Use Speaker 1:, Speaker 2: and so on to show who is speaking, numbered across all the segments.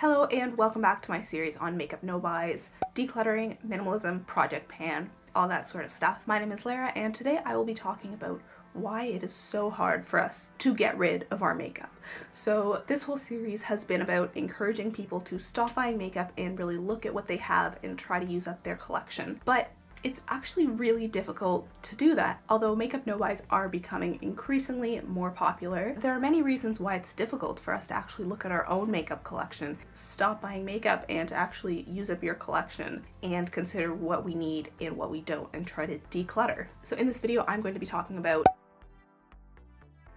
Speaker 1: Hello and welcome back to my series on makeup no-buys, decluttering, minimalism, project pan, all that sort of stuff. My name is Lara and today I will be talking about why it is so hard for us to get rid of our makeup. So this whole series has been about encouraging people to stop buying makeup and really look at what they have and try to use up their collection. But it's actually really difficult to do that. Although makeup no-buys are becoming increasingly more popular, there are many reasons why it's difficult for us to actually look at our own makeup collection, stop buying makeup, and to actually use up your collection and consider what we need and what we don't and try to declutter. So in this video, I'm going to be talking about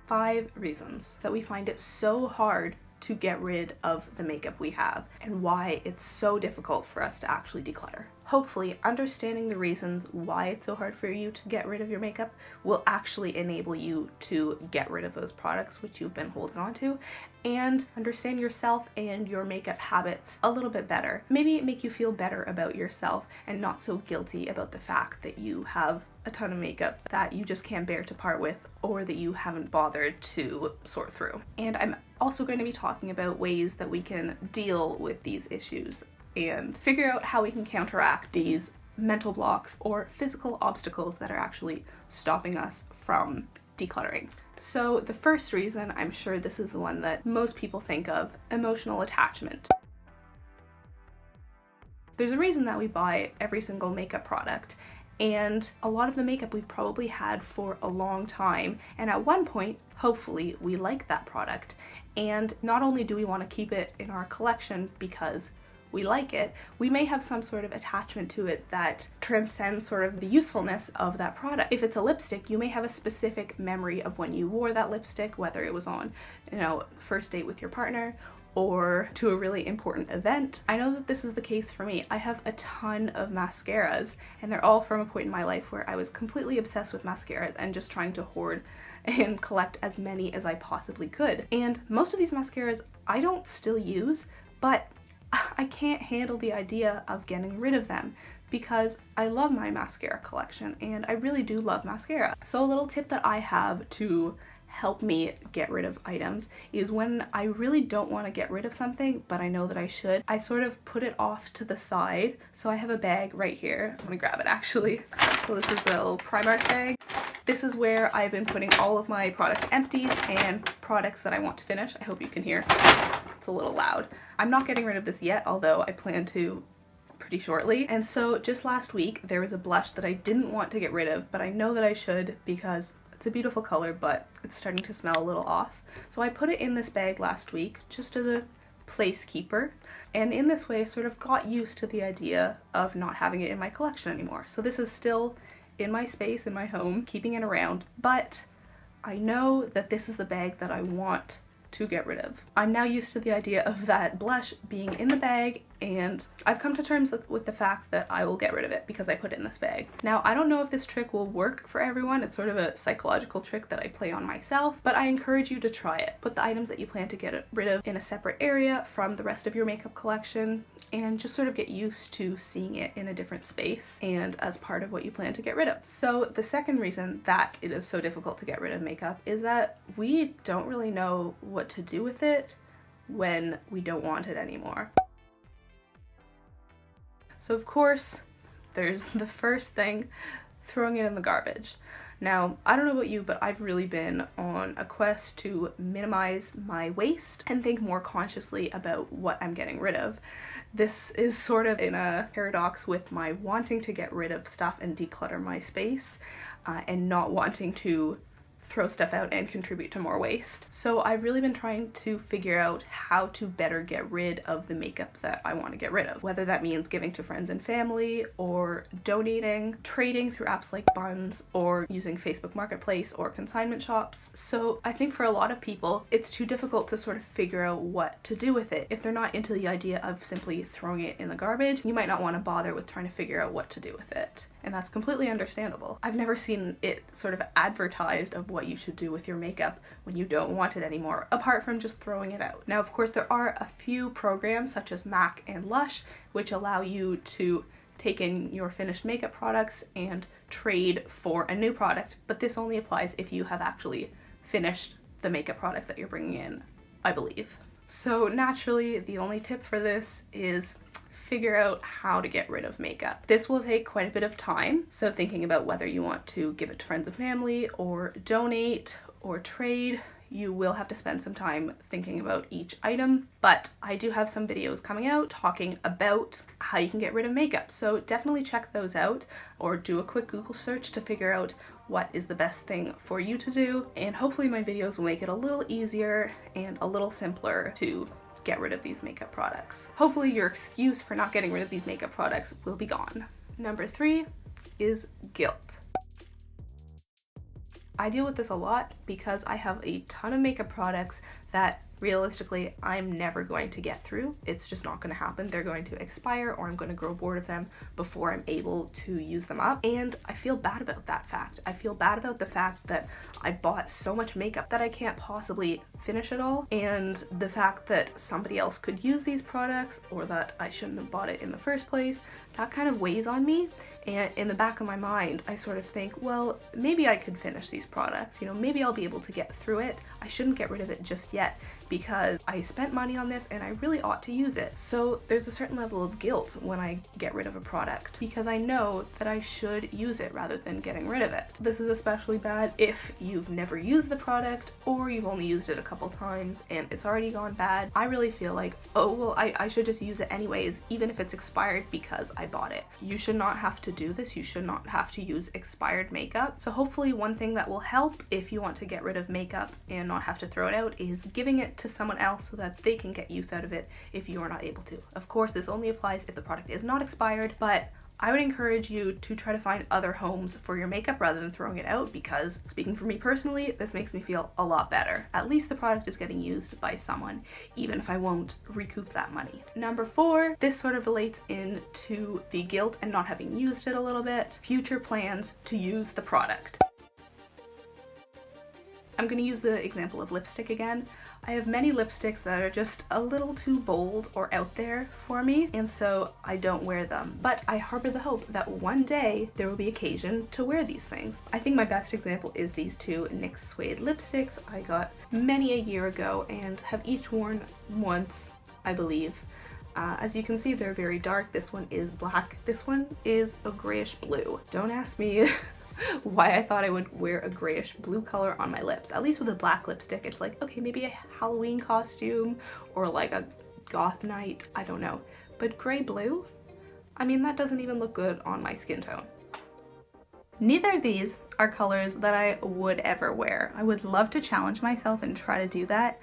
Speaker 1: 5 reasons that we find it so hard to get rid of the makeup we have and why it's so difficult for us to actually declutter. Hopefully, understanding the reasons why it's so hard for you to get rid of your makeup will actually enable you to get rid of those products which you've been holding on to and understand yourself and your makeup habits a little bit better. Maybe make you feel better about yourself and not so guilty about the fact that you have a ton of makeup that you just can't bear to part with or that you haven't bothered to sort through. And I'm also going to be talking about ways that we can deal with these issues and figure out how we can counteract these mental blocks or physical obstacles that are actually stopping us from decluttering. So the first reason, I'm sure this is the one that most people think of, emotional attachment. There's a reason that we buy every single makeup product, and a lot of the makeup we've probably had for a long time, and at one point, hopefully, we like that product. And not only do we want to keep it in our collection because we like it, we may have some sort of attachment to it that transcends sort of the usefulness of that product. If it's a lipstick, you may have a specific memory of when you wore that lipstick, whether it was on, first date with your partner or to a really important event. I know that this is the case for me. I have a ton of mascaras and they're all from a point in my life where I was completely obsessed with mascaras and just trying to hoard and collect as many as I possibly could. And most of these mascaras I don't still use, but I can't handle the idea of getting rid of them because I love my mascara collection and I really do love mascara. So a little tip that I have to help me get rid of items is when I really don't want to get rid of something but I know that I should, I sort of put it off to the side. So I have a bag right here. I'm gonna grab it actually. So this is a little Primark bag. This is where I've been putting all of my product empties and products that I want to finish. I hope you can hear. It's a little loud. I'm not getting rid of this yet, although I plan to pretty shortly. And so just last week there was a blush that I didn't want to get rid of, but I know that I should because it's a beautiful color, but it's starting to smell a little off. So I put it in this bag last week just as a placekeeper, and in this way I sort of got used to the idea of not having it in my collection anymore. So this is still in my space, in my home, keeping it around, but I know that this is the bag that I want to get rid of. I'm now used to the idea of that blush being in the bag, and I've come to terms with the fact that I will get rid of it because I put it in this bag. Now, I don't know if this trick will work for everyone. It's sort of a psychological trick that I play on myself, but I encourage you to try it. Put the items that you plan to get rid of in a separate area from the rest of your makeup collection and just sort of get used to seeing it in a different space and as part of what you plan to get rid of. So the second reason that it is so difficult to get rid of makeup is that we don't really know what to do with it when we don't want it anymore. So of course, there's the first thing, throwing it in the garbage. Now, I don't know about you, but I've really been on a quest to minimize my waste and think more consciously about what I'm getting rid of. This is sort of in a paradox with my wanting to get rid of stuff and declutter my space and not wanting to throw stuff out and contribute to more waste. So I've really been trying to figure out how to better get rid of the makeup that I want to get rid of, whether that means giving to friends and family or donating, trading through apps like Buns, or using Facebook Marketplace or consignment shops. So I think for a lot of people, it's too difficult to sort of figure out what to do with it. If they're not into the idea of simply throwing it in the garbage, you might not want to bother with trying to figure out what to do with it. And that's completely understandable. I've never seen it sort of advertised of what you should do with your makeup when you don't want it anymore, apart from just throwing it out. Now, of course, there are a few programs such as MAC and Lush, which allow you to take in your finished makeup products and trade for a new product, but this only applies if you have actually finished the makeup products that you're bringing in, I believe. So naturally, the only tip for this is figure out how to get rid of makeup. This will take quite a bit of time, so thinking about whether you want to give it to friends and family or donate or trade, you will have to spend some time thinking about each item, but I do have some videos coming out talking about how you can get rid of makeup, so definitely check those out or do a quick Google search to figure out what is the best thing for you to do, and hopefully my videos will make it a little easier and a little simpler to get rid of these makeup products. Hopefully your excuse for not getting rid of these makeup products will be gone. Number 3 is guilt. I deal with this a lot because I have a ton of makeup products that realistically I'm never going to get through. It's just not going to happen. They're going to expire or I'm going to grow bored of them before I'm able to use them up. And I feel bad about that fact. I feel bad about the fact that I bought so much makeup that I can't possibly finish it all. And the fact that somebody else could use these products or that I shouldn't have bought it in the first place, that kind of weighs on me. And in the back of my mind, I sort of think, well, maybe I could finish these products. You know, maybe I'll be able to get through it. I shouldn't get rid of it just yet because I spent money on this and I really ought to use it. So there's a certain level of guilt when I get rid of a product because I know that I should use it rather than getting rid of it. This is especially bad if you've never used the product or you've only used it a couple times and it's already gone bad. I really feel like, oh, well, I should just use it anyways, even if it's expired because I bought it. You should not have to do this. You should not have to use expired makeup. So hopefully one thing that will help if you want to get rid of makeup and not have to throw it out is giving it to someone else so that they can get use out of it if you are not able to. Of course, this only applies if the product is not expired, but I would encourage you to try to find other homes for your makeup rather than throwing it out because, speaking for me personally, this makes me feel a lot better. At least the product is getting used by someone, even if I won't recoup that money. Number 4, this sort of relates into the guilt and not having used it a little bit. Future plans to use the product. I'm going to use the example of lipstick again. I have many lipsticks that are just a little too bold or out there for me, and so I don't wear them. But I harbor the hope that one day there will be occasion to wear these things. I think my best example is these two NYX suede lipsticks I got many a year ago and have each worn once, I believe. As you can see, they're very dark. This one is black. This one is a grayish blue. Don't ask me why I thought I would wear a grayish blue color on my lips. At least with a black lipstick, it's like, okay, maybe a Halloween costume or like a goth night, I don't know. But gray blue? I mean, that doesn't even look good on my skin tone. Neither of these are colors that I would ever wear. I would love to challenge myself and try to do that,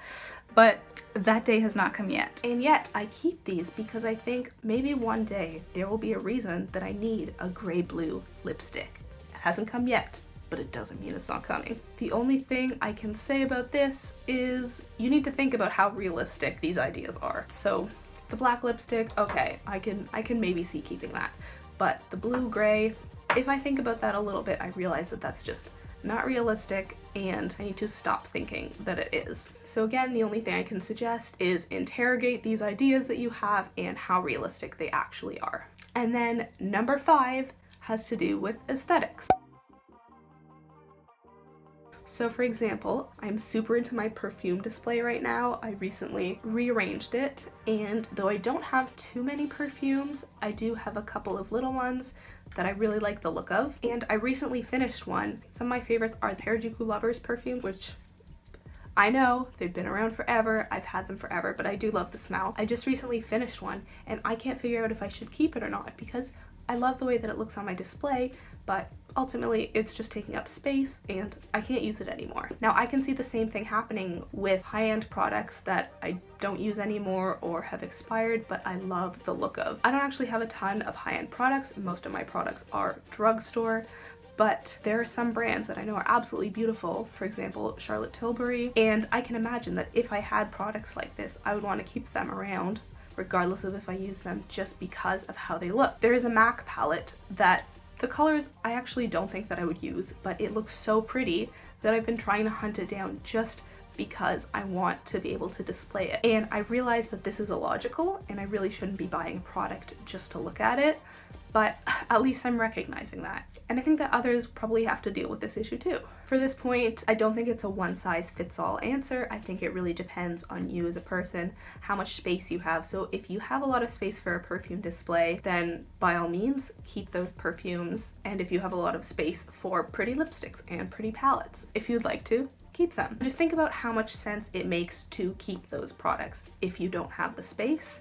Speaker 1: but that day has not come yet. And yet I keep these because I think maybe one day there will be a reason that I need a gray blue lipstick. Hasn't come yet, but it doesn't mean it's not coming. The only thing I can say about this is you need to think about how realistic these ideas are. So the black lipstick, okay, I can maybe see keeping that, but the blue gray, if I think about that a little bit, I realize that that's just not realistic and I need to stop thinking that it is. So again, the only thing I can suggest is interrogate these ideas that you have and how realistic they actually are. And then number 5 has to do with aesthetics. So for example, I'm super into my perfume display right now. I recently rearranged it, and though I don't have too many perfumes, I do have a couple of little ones that I really like the look of. And I recently finished one. Some of my favorites are the Harajuku Lovers perfumes, which I know they've been around forever, I've had them forever, but I do love the smell. I just recently finished one and I can't figure out if I should keep it or not because I love the way that it looks on my display, but ultimately it's just taking up space and I can't use it anymore. Now I can see the same thing happening with high-end products that I don't use anymore or have expired, but I love the look of. I don't actually have a ton of high-end products. Most of my products are drugstore, but there are some brands that I know are absolutely beautiful, for example, Charlotte Tilbury, and I can imagine that if I had products like this, I would want to keep them around regardless of if I use them just because of how they look. There is a MAC palette that the colors I actually don't think that I would use, but it looks so pretty that I've been trying to hunt it down just because I want to be able to display it. And I realize that this is illogical and I really shouldn't be buying a product just to look at it, but at least I'm recognizing that. And I think that others probably have to deal with this issue too. For this point, I don't think it's a one-size-fits-all answer. I think it really depends on you as a person, how much space you have. So if you have a lot of space for a perfume display, then by all means, keep those perfumes. And if you have a lot of space for pretty lipsticks and pretty palettes, if you'd like to, keep them. Just think about how much sense it makes to keep those products. If you don't have the space,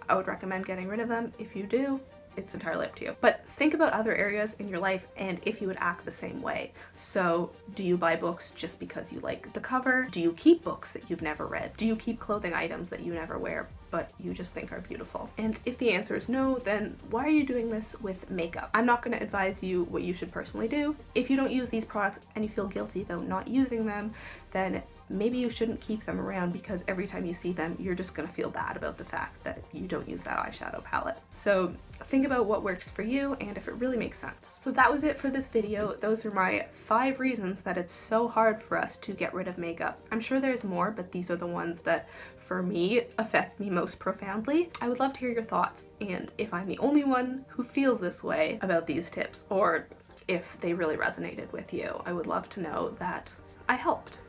Speaker 1: I would recommend getting rid of them. If you do, it's entirely up to you. But think about other areas in your life and if you would act the same way. So do you buy books just because you like the cover? Do you keep books that you've never read? Do you keep clothing items that you never wear but you just think are beautiful? And if the answer is no, then why are you doing this with makeup? I'm not going to advise you what you should personally do. If you don't use these products and you feel guilty about not using them, then maybe you shouldn't keep them around, because every time you see them, you're just gonna feel bad about the fact that you don't use that eyeshadow palette. So think about what works for you and if it really makes sense. So that was it for this video. Those are my 5 reasons that it's so hard for us to get rid of makeup. I'm sure there's more, but these are the ones that for me affect me most profoundly. I would love to hear your thoughts, and if I'm the only one who feels this way about these tips, or if they really resonated with you, I would love to know that I helped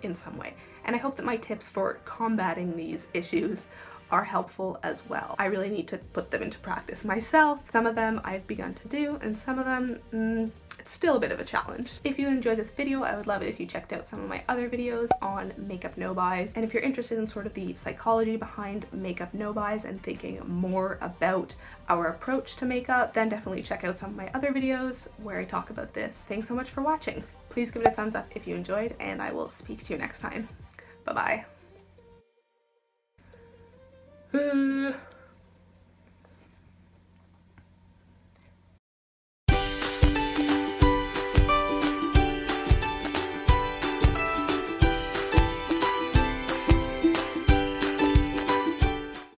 Speaker 1: in some way. And I hope that my tips for combating these issues are helpful as well. I really need to put them into practice myself. Some of them I've begun to do, and some of them, it's still a bit of a challenge. If you enjoyed this video, I would love it if you checked out some of my other videos on makeup no-buys. And if you're interested in sort of the psychology behind makeup no-buys and thinking more about our approach to makeup, then definitely check out some of my other videos where I talk about this. Thanks so much for watching. Please give it a thumbs up if you enjoyed, and I will speak to you next time. Bye-bye.